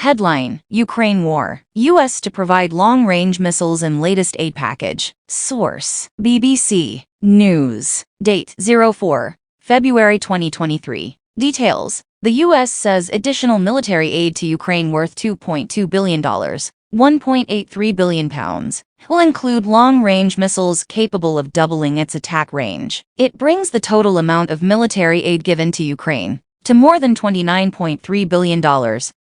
Headline: Ukraine War. U.S. to provide long-range missiles in latest aid package. Source: BBC News. Date: 04 February 2023. Details: the U.S. says additional military aid to Ukraine worth $2.2 billion, £1.83 billion, will include long-range missiles capable of doubling its attack range. It brings the total amount of military aid given to Ukraine to more than $29.3 billion,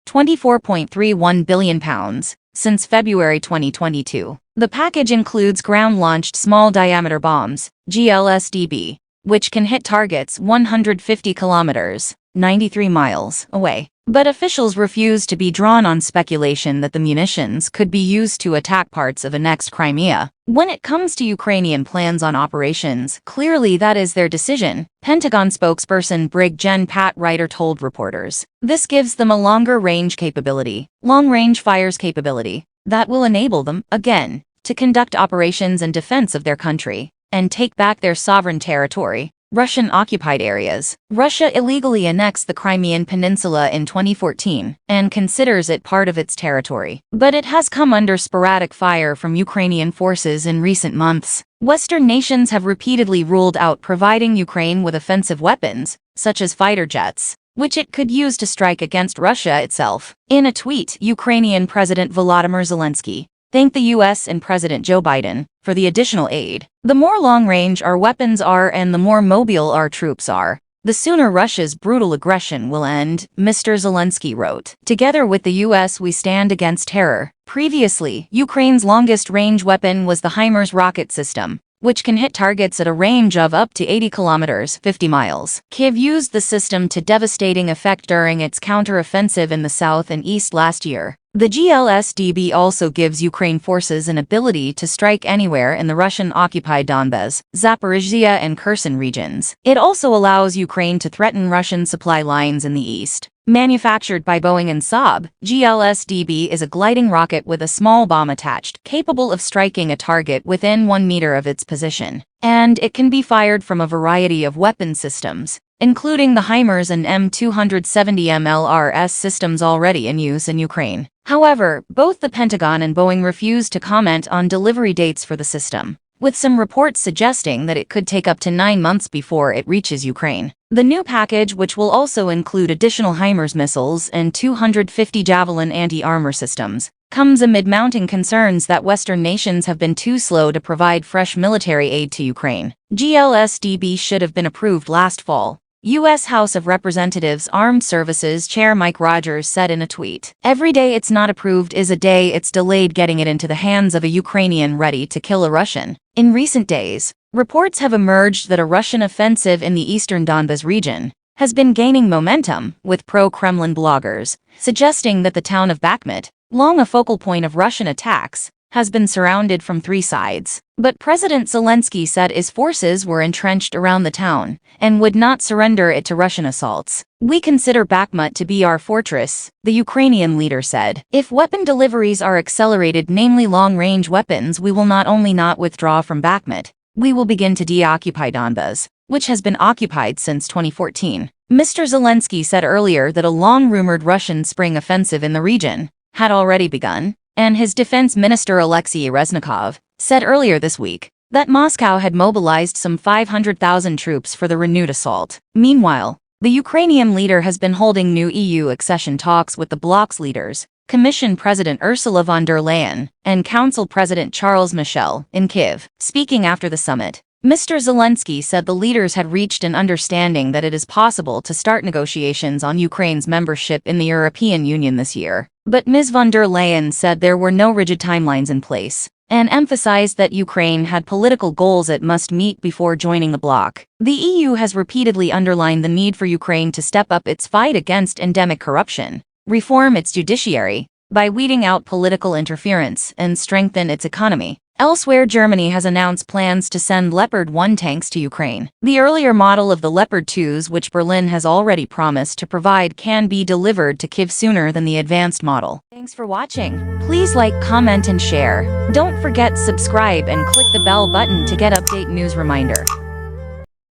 £24.31 billion, since February 2022. The package includes ground-launched small-diameter bombs, GLSDB, which can hit targets 150 kilometers, 93 miles, away. But officials refuse to be drawn on speculation that the munitions could be used to attack parts of annexed Crimea. When it comes to Ukrainian plans on operations, clearly that is their decision, Pentagon spokesperson Brig Gen Pat Ryder told reporters. This gives them a longer-range capability, long-range fires capability, that will enable them, again, to conduct operations in defense of their country and take back their sovereign territory. Russian-occupied areas. Russia illegally annexed the Crimean Peninsula in 2014 and considers it part of its territory. But it has come under sporadic fire from Ukrainian forces in recent months. Western nations have repeatedly ruled out providing Ukraine with offensive weapons, such as fighter jets, which it could use to strike against Russia itself. In a tweet, Ukrainian President Volodymyr Zelensky thanked the U.S. and President Joe Biden for the additional aid. The more long-range our weapons are and the more mobile our troops are, the sooner Russia's brutal aggression will end, Mr. Zelensky wrote. Together with the U.S. we stand against terror. Previously, Ukraine's longest-range weapon was the HIMARS rocket system, which can hit targets at a range of up to 80 kilometers, 50 miles. Kyiv used the system to devastating effect during its counter-offensive in the south and east last year. The GLSDB also gives Ukraine forces an ability to strike anywhere in the Russian-occupied Donbas, Zaporizhzhia and Kherson regions. It also allows Ukraine to threaten Russian supply lines in the east. Manufactured by Boeing and Saab, GLSDB is a gliding rocket with a small bomb attached, capable of striking a target within 1 meter of its position. And it can be fired from a variety of weapon systems, including the HIMARS and M270 MLRS systems already in use in Ukraine. However, both the Pentagon and Boeing refuse to comment on delivery dates for the system, with some reports suggesting that it could take up to 9 months before it reaches Ukraine. The new package, which will also include additional HIMARS missiles and 250 Javelin anti-armor systems, comes amid mounting concerns that Western nations have been too slow to provide fresh military aid to Ukraine. GLSDB should have been approved last fall, U.S. House of Representatives Armed Services Chair Mike Rogers said in a tweet. Every day it's not approved is a day it's delayed getting it into the hands of a Ukrainian ready to kill a Russian. In recent days, reports have emerged that a Russian offensive in the eastern Donbas region has been gaining momentum, with pro-Kremlin bloggers suggesting that the town of Bakhmut, long a focal point of Russian attacks, has been surrounded from 3 sides. But President Zelensky said his forces were entrenched around the town and would not surrender it to Russian assaults. We consider Bakhmut to be our fortress, the Ukrainian leader said. If weapon deliveries are accelerated, namely long-range weapons, we will not only not withdraw from Bakhmut, we will begin to deoccupy Donbas, which has been occupied since 2014. Mr. Zelensky said earlier that a long-rumored Russian spring offensive in the region had already begun, and his defense minister Alexei Reznikov said earlier this week that Moscow had mobilized some 500,000 troops for the renewed assault. Meanwhile, the Ukrainian leader has been holding new EU accession talks with the bloc's leaders, Commission President Ursula von der Leyen, and Council President Charles Michel, in Kyiv. Speaking after the summit, Mr. Zelensky said the leaders had reached an understanding that it is possible to start negotiations on Ukraine's membership in the European Union this year. But Ms. von der Leyen said there were no rigid timelines in place, and emphasized that Ukraine had political goals it must meet before joining the bloc. The EU has repeatedly underlined the need for Ukraine to step up its fight against endemic corruption, reform its judiciary by weeding out political interference, and strengthen its economy. Elsewhere, Germany has announced plans to send Leopard 1 tanks to Ukraine. The earlier model of the Leopard 2s, which Berlin has already promised to provide, can be delivered to Kyiv sooner than the advanced model. Thanks for watching. Please like, comment, and share. Don't forget subscribe and click the bell button to get update news reminder.